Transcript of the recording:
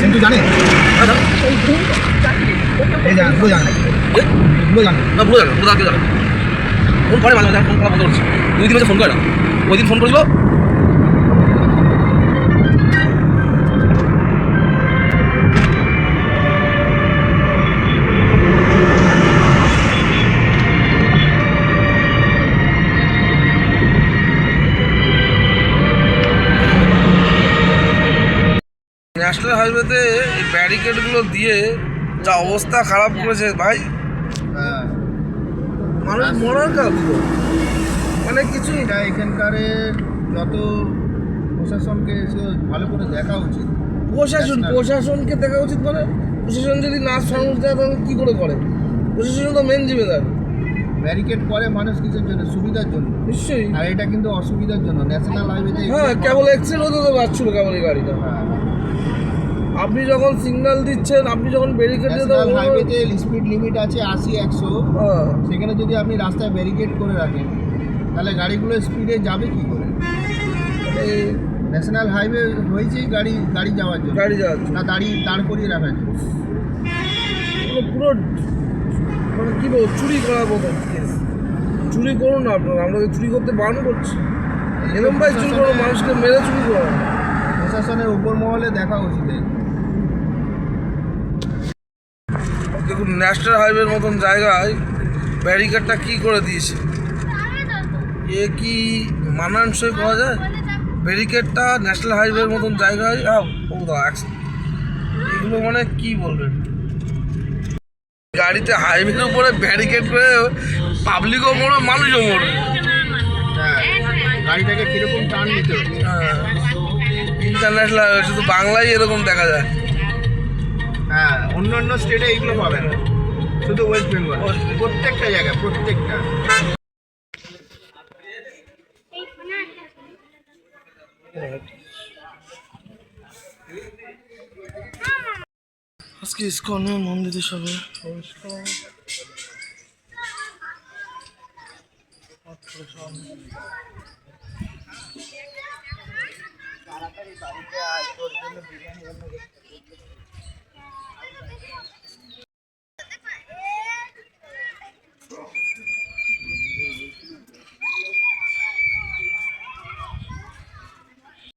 সিন্ধু জানে এই জান পুরো জানে পুরো জানে না পুরো জানো পুরো আগে জানো ফোন করে মাঝে মাঝে ফোন করা বন্ধ করছে 2 দিন হচ্ছে ফোন করে না ওই দিন ফোন করেছিল ন্যাশনাল হাইওয়েতে এই ব্যারিকেডগুলো দিয়ে যা অবস্থা খারাপ করেছে ভাই হ্যাঁ মানুষ মরার কাজ তো। মানে কিছু এটা এখানকার যত প্রশাসনকে এসে ভালো করে দেখা উচিত। প্রশাসনকে দেখা উচিত। মানে প্রশাসন যদি না সাহস দেয় তাহলে কী করে করে? প্রশাসন তো মেন জিম্মেদার। ব্যারিকেড করে মানুষ কিছুর জন্য, সুবিধার জন্য নিশ্চয়ই। আর এটা কিন্তু অসুবিধার জন্য। ন্যাশনাল হাইওয়েতে হ্যাঁ, কেবল এক্সিডেন্ট হতে তো পারছিল কেবল এই গাড়িটা। আপনি যখন সিগন্যাল দিচ্ছেন, আপনি যখন ব্যারিকেড দিয়ে ন্যাশনাল হাইওয়েতে স্পিড লিমিট আছে 80-100, হ্যাঁ সেখানে যদি আপনি রাস্তায় ব্যারিকেড করে রাখেন তাহলে গাড়িগুলো স্পিডে যাবে কি করে? ন্যাশনাল হাইওয়ে হয়েছেই গাড়ি যাওয়ার জন্য, গাড়ি যাওয়ার না দাঁড় করিয়ে রাখার জন্য। পুরো মানে কী বলবো, চুরি করার মতো কেস। চুরি করুন না আপনারা, আমরা চুরি করতে বারণ করছি। এরকম ভাই চুরি করো, মানুষকে মেরে চুরি করো। প্রশাসনের উপর মহলে দেখা উচিত। দেখুন ন্যাশনাল হাইওয়ের মতন জায়গায় ব্যারিকেডটা কী করে দিয়েছে, এ কি মানানসই করা যায়? ব্যারিকেডটা ন্যাশনাল হাইওয়ের মতন জায়গায় এগুলো মানে কি বলবেন? গাড়িতে হাইওয়ের উপরে ব্যারিকেড করে পাবলিকও মরে, মানুষও মরে। গাড়িটাকে কিরকম টান নিতে হবে। হ্যাঁ, ইন্টারন্যাশনাল হাইওয়ে, শুধু বাংলায় এরকম দেখা যায়। হ্যাঁ, অন্য স্টেটে এইগুলো পাবেন, শুধু ওয়েস্ট বেঙ্গল প্রত্যেকটা জায়গায়, প্রত্যেকটা। আজকে ইসকনের মন্দিরে সবে তাড়াতাড়ি বাড়িতে আয়, তোর জন্য বিরিয়ানি